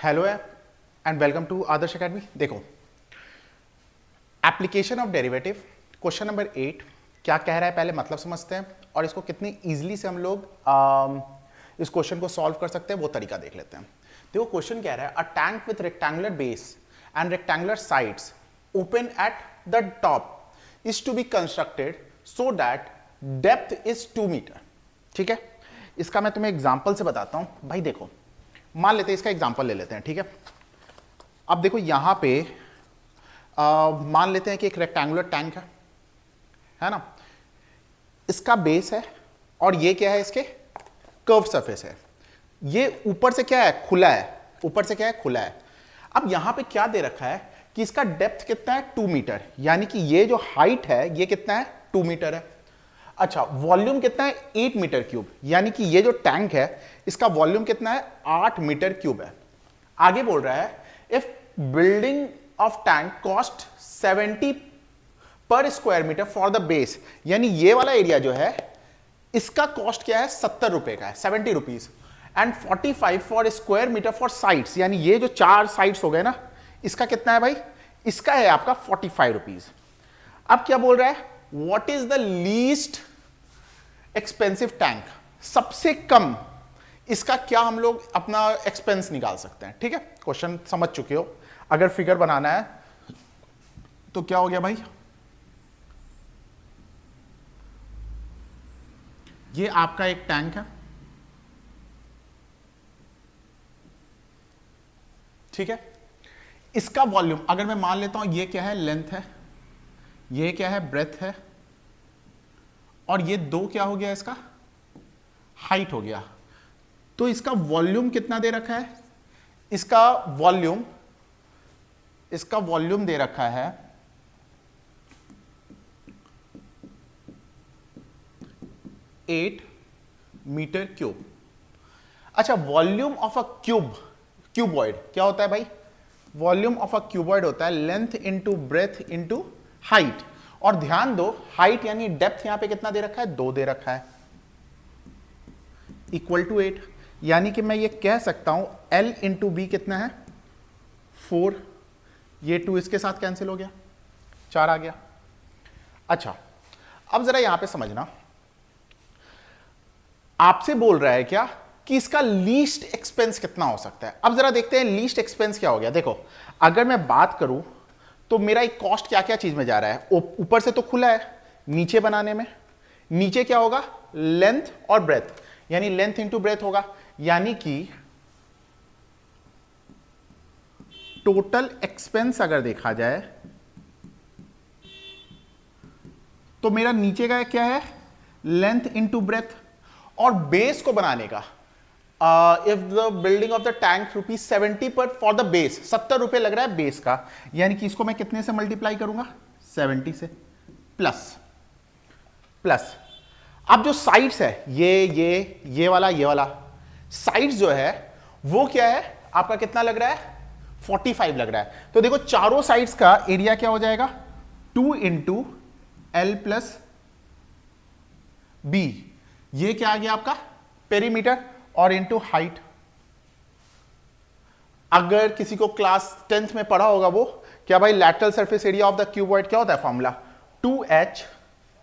Hello and welcome to Adarsh academy. देखो, application of derivative question number 8 क्या कह रहा है पहले मतलब समझते हैं और इसको कितनी इजीली से हम लोग इस क्वेश्चन को सॉल्व कर सकते हैं वो तरीका देख लेते हैं। देखो, क्वेश्चन कह रहा है a tank with rectangular base and rectangular sides open at the top is to be constructed so that depth is 2 metre. ठीक है, इसका मैं तुम्हें एग्जांपल से बताता हूं। भाई देखो, मान लेते हैं इसका एग्जांपल ले लेते हैं। ठीक है, अब देखो यहां पे मान लेते हैं कि एक रेक्टेंगुलर टैंक है ना, इसका बेस है और ये क्या है, इसके कर्व सरफेस है। ये ऊपर से क्या है, खुला है, ऊपर से क्या है, खुला है। अब यहां पे क्या दे रखा है कि इसका डेप्थ कितना है, 2 मीटर, यानी कि ये जो हाइट है ये कितना है, 2 मीटर है। अच्छा, वॉल्यूम कितना है, 8 मीटर क्यूब, यानी कि ये जो टैंक है इसका वॉल्यूम कितना है, 8 मीटर क्यूब है। आगे बोल रहा है if building of tank cost 70 per square metre for the base, यानी ये वाला एरिया जो है इसका कॉस्ट क्या है, 70 रुपए का है, 70 rupees, and 45 for square metre for sides, यानी ये जो 4 साइड्स हो गए ना, इसका कितना है भाई, इसका है आपका 45 रुपीज। अब क्या बोल रहा है, what is the least expensive tank, सबसे कम इसका क्या हम लोग अपना एक्सपेंस निकाल सकते हैं। ठीक है, क्वेश्चन समझ चुके हो। अगर फिगर बनाना है तो क्या हो गया भाई, ये आपका एक टैंक है। ठीक है, इसका वॉल्यूम अगर मैं मान लेता हूं, ये क्या है, लेंथ है, ये क्या है, ब्रेथ है, और ये 2 क्या हो गया, इसका हाइट हो गया। तो इसका वॉल्यूम कितना दे रखा है, इसका वॉल्यूम दे रखा है 8 मीटर क्यूब। अच्छा, वॉल्यूम ऑफ अ क्यूबॉइड क्या होता है भाई, वॉल्यूम ऑफ अ क्यूबॉइड होता है length into breadth into height. और ध्यान दो, हाइट यानी डेप्थ यहां पे कितना दे रखा है, 2 दे रखा है, इक्वल टू 8, यानी कि मैं ये कह सकता हूं L इंटू बी कितना है, 4, ये 2 इसके साथ कैंसिल हो गया, 4 आ गया। अच्छा, अब जरा यहां पे समझना, आपसे बोल रहा है क्या कि इसका लीस्ट एक्सपेंस कितना हो सकता है। अब जरा देखते हैं लीस्ट एक्सपेंस क्या हो गया। देखो, अगर मैं बात करूं तो मेरा एक कॉस्ट क्या क्या चीज में जा रहा है, ऊपर से तो खुला है, नीचे बनाने में, नीचे क्या होगा, लेंथ और ब्रेथ, यानी लेंथ इंटू ब्रेथ होगा, यानी कि टोटल एक्सपेंस अगर देखा जाए तो मेरा नीचे का क्या है, लेंथ इंटू ब्रेथ, और बेस को बनाने का if the building of the tank ₹70 पर फॉर द बेस, 70 रुपए लग रहा है बेस का, यानी कि इसको मैं कितने से मल्टीप्लाई करूंगा, 70 से, प्लस अब जो साइड्स है, ये वाला साइड्स जो है वो क्या है आपका, कितना लग रहा है, 45 लग रहा है। तो देखो, चारों साइड्स का एरिया क्या हो जाएगा, 2 इंटू एल प्लस बी, ये क्या आ गया आपका पेरीमीटर, और इंटू हाइट। अगर किसी को क्लास 10th में पढ़ा होगा वो क्या भाई, lateral surface area of the cuboid क्या होता है, formula 2h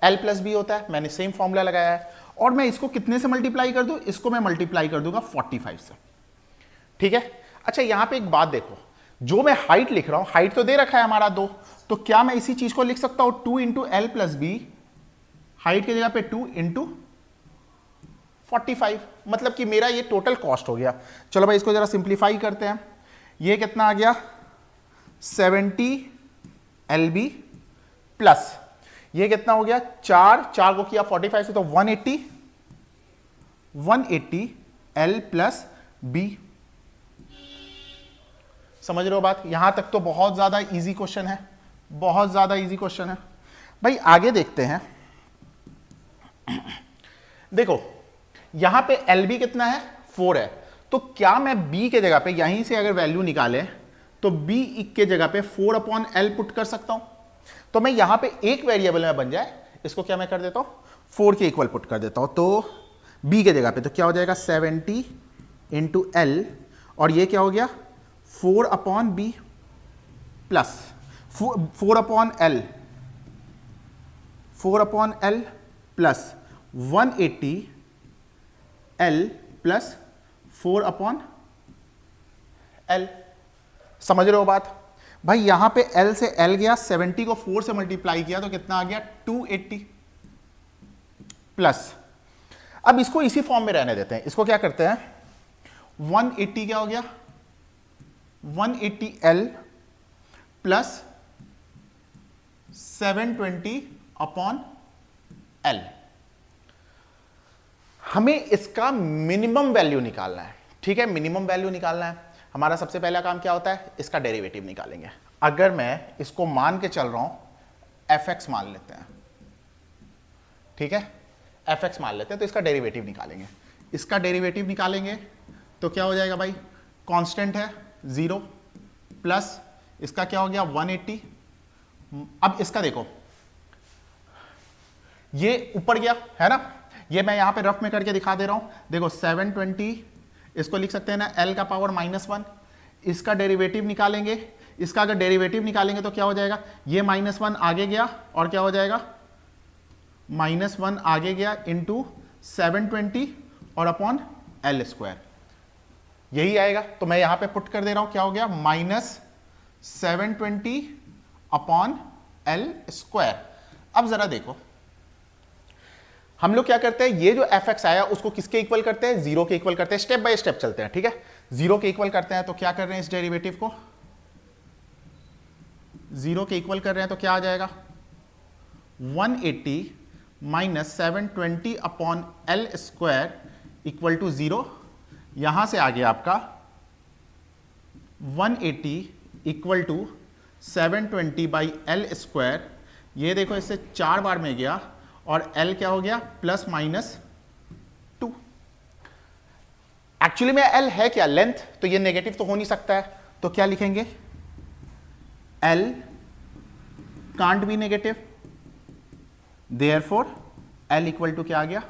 L plus B होता है। मैंने सेम फॉर्मूला लगाया है, और मैं इसको कितने से मल्टीप्लाई कर दूं, इसको मैं मल्टीप्लाई कर दूंगा 45 से। ठीक है, अच्छा यहां पे एक बात देखो, जो मैं हाइट लिख रहा हूं, हाइट तो दे रखा है हमारा 2, तो क्या मैं इसी चीज को लिख सकता हूं 2 into L plus B, height की जगह पे 2 इंटू 45, मतलब कि मेरा ये टोटल कॉस्ट हो गया। चलो भाई इसको जरा सिंप्लीफाई करते हैं, ये कितना आ गया, 70 LB प्लस ये कितना हो गया, 4 को किया 45 से, तो 180 L प्लस बी। समझ रहे हो बात, यहां तक तो बहुत ज्यादा इजी क्वेश्चन है, बहुत ज्यादा इजी क्वेश्चन है। भाई आगे देखते हैं, देखो यहां पे LB कितना है, 4 है, तो क्या मैं B के जगह पे यहीं से अगर वैल्यू निकाले तो B के जगह पे 4/L पुट कर सकता हूं। तो मैं यहां पे एक वेरिएबल में बन जाए, इसको क्या मैं कर देता हूं, 4 के इक्वल पुट कर देता हूं, तो B के जगह पे तो क्या हो जाएगा 70 इंटू L, और ये क्या हो गया 4 upon B plus 4 upon L, 4 upon L plus 180 L plus 4 upon L. समझ रहे हो बात भाई? यहां पे एल से एल गया, 70 को 4 से मल्टीप्लाई किया तो कितना आ गया 280 प्लस, अब इसको इसी फॉर्म में रहने देते हैं। इसको क्या करते हैं, 180 क्या हो गया 180 एल प्लस 720 अपॉन एल। हमें इसका मिनिमम वैल्यू निकालना है, ठीक है? मिनिमम वैल्यू निकालना है। हमारा सबसे पहला काम क्या होता है, इसका डेरिवेटिव निकालेंगे। अगर मैं इसको मान के चल रहा हूं fx मान लेते हैं, ठीक है? fx मान लेते हैं, तो इसका डेरिवेटिव निकालेंगे। इसका डेरिवेटिव निकालेंगे तो क्या हो जाएगा भाई, कांस्टेंट है 0 प्लस इसका क्या हो गया 180। अब इसका देखो, ये ऊपर गया है ना, ये मैं यहां पे रफ में करके दिखा दे रहा हूं। देखो 720, इसको लिख सकते हैं ना l का पावर -1। इसका डेरिवेटिव निकालेंगे, इसका अगर डेरिवेटिव निकालेंगे तो क्या हो जाएगा, ये -1 आगे गया और क्या हो जाएगा -1 आगे गया इंटू 720 और अपॉन एल स्क्वायर, यही आएगा। तो मैं यहां पे पुट कर दे रहा हूं, क्या हो गया -720 अपॉन एल स्क्वायर। अब जरा देखो हम लोग क्या करते हैं, ये जो fx आया उसको किसके इक्वल करते हैं, 0 के इक्वल करते हैं। स्टेप बाय स्टेप चलते हैं, ठीक है? 0 के इक्वल करते हैं तो क्या कर रहे हैं, इस डेरिवेटिव को 0 के इक्वल कर रहे हैं तो क्या आ जाएगा 180 minus 720 upon L square equal to 0। यहां से आ गया आपका 180 equal to 720 by L square. ये देखो इससे 4 बार में गया और L क्या हो गया +-2। एक्चुअली में L है क्या, लेंथ, तो ये नेगेटिव तो हो नहीं सकता है, तो क्या लिखेंगे L can't be negative, therefore L equal to क्या आ गया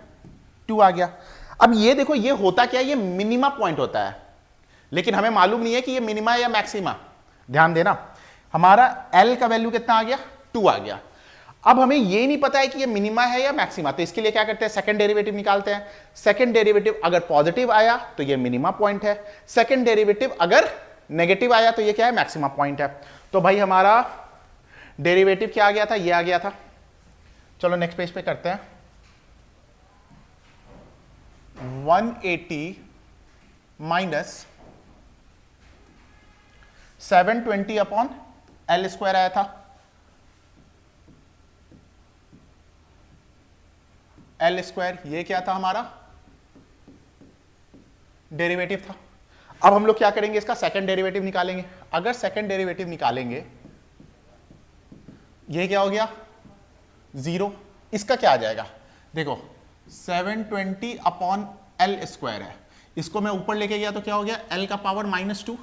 2 आ गया। अब ये देखो ये होता क्या है, ये मिनिमा पॉइंट होता है, लेकिन हमें मालूम नहीं है कि ये मिनिमा या मैक्सिमा। ध्यान देना, हमारा L का वैल्यू कितना आ गया 2 आ गया। अब हमें ये नहीं पता है कि ये मिनिमा है या मैक्सिमा, तो इसके लिए क्या करते हैं, सेकंड डेरिवेटिव निकालते हैं। सेकंड डेरिवेटिव अगर पॉजिटिव आया तो ये मिनिमा पॉइंट है, सेकंड डेरिवेटिव अगर नेगेटिव आया तो ये क्या है, मैक्सिमा पॉइंट है। तो भाई हमारा डेरिवेटिव क्या आ गया था, ये आ गया था। चलो नेक्स्ट पेज पे करते हैं। 180 माइनस 720 अपॉन एल स्क्वायर आया था, एल स्क्वायर, ये क्या था हमारा डेरिवेटिव था। अब हम लोग क्या करेंगे, इसका सेकंड डेरिवेटिव निकालेंगे। अगर सेकंड डेरिवेटिव निकालेंगे, ये क्या हो गया 0, इसका क्या आ जाएगा, देखो 720 अपॉन एल स्क्वायर है, इसको मैं ऊपर लेके गया तो क्या हो गया l का पावर -2,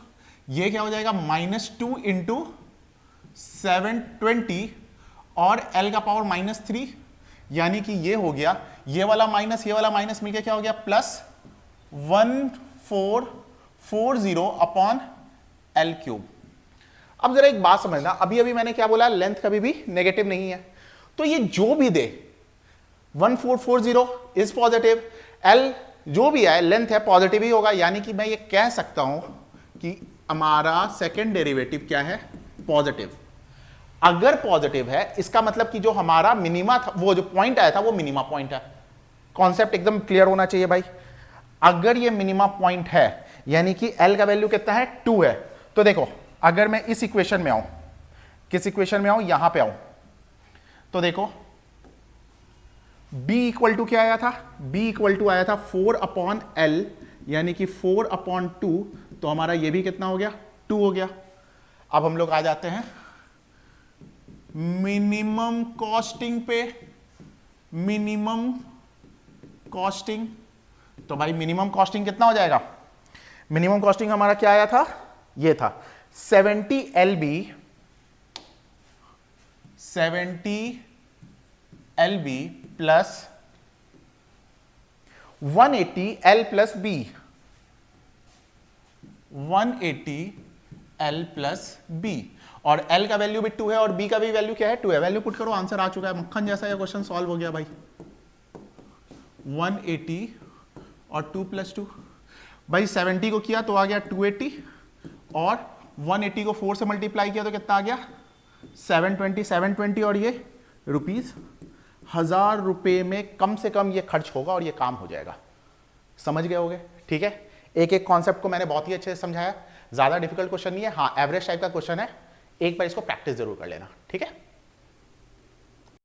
ये क्या हो जाएगा -2 इंटू 720 और l का पावर -3, यानी कि ये हो गया, ये वाला माइनस ये वाला माइनस मिलके क्या हो गया +1440 अपॉन एल क्यूब। अब जरा एक बात समझना, अभी अभी मैंने क्या बोला, लेंथ कभी भी नेगेटिव नहीं है, तो ये जो भी दे 1440 इज पॉजिटिव, एल जो भी है लेंथ है पॉजिटिव ही होगा, यानी कि मैं ये कह सकता हूं कि हमारा सेकेंड डेरिवेटिव क्या है, पॉजिटिव। अगर पॉजिटिव है इसका मतलब कि जो हमारा मिनिमा था, वो जो पॉइंट आया था वो मिनिमा पॉइंट है। कॉन्सेप्ट एकदम क्लियर होना चाहिए भाई। अगर ये मिनिमा पॉइंट है यानी कि L का वैल्यू कितना है 2 है, तो देखो अगर मैं इस इक्वेशन में आऊं, किस इक्वेशन में आऊं, यहां पे आऊं, तो देखो B इक्वल टू क्या आया था, B इक्वल टू आया था 4 अपॉन एल, यानी कि 4 अपॉन 2, तो हमारा ये भी कितना हो गया 2 हो गया। अब हम लोग आ जाते हैं मिनिमम कॉस्टिंग पे, मिनिमम कॉस्टिंग, तो भाई मिनिमम कॉस्टिंग कितना हो जाएगा, मिनिमम कॉस्टिंग हमारा क्या आया था, ये था 70 LB, 70 LB plus 180 L plus B, 180 L plus B, और L का वैल्यू भी 2 है और B का भी वैल्यू क्या है 2 है। वैल्यू पुट करो, आंसर आ चुका है, मक्खन जैसा ये क्वेश्चन सॉल्व हो गया भाई। 180 और 2 प्लस 2, भाई 70 को किया तो आ गया 280, और 180 को 4 से मल्टीप्लाई किया तो कितना आ गया 720, 720 और ये रुपीज, 1000 रुपये में कम से कम ये खर्च होगा और ये काम हो जाएगा। समझ गए होगे? ठीक है, एक एक कॉन्सेप्ट को मैंने बहुत ही अच्छे से समझाया, ज्यादा डिफिकल्ट क्वेश्चन नहीं है, हाँ एवरेज टाइप का क्वेश्चन है, एक बार इसको प्रैक्टिस जरूर कर लेना। ठीक है।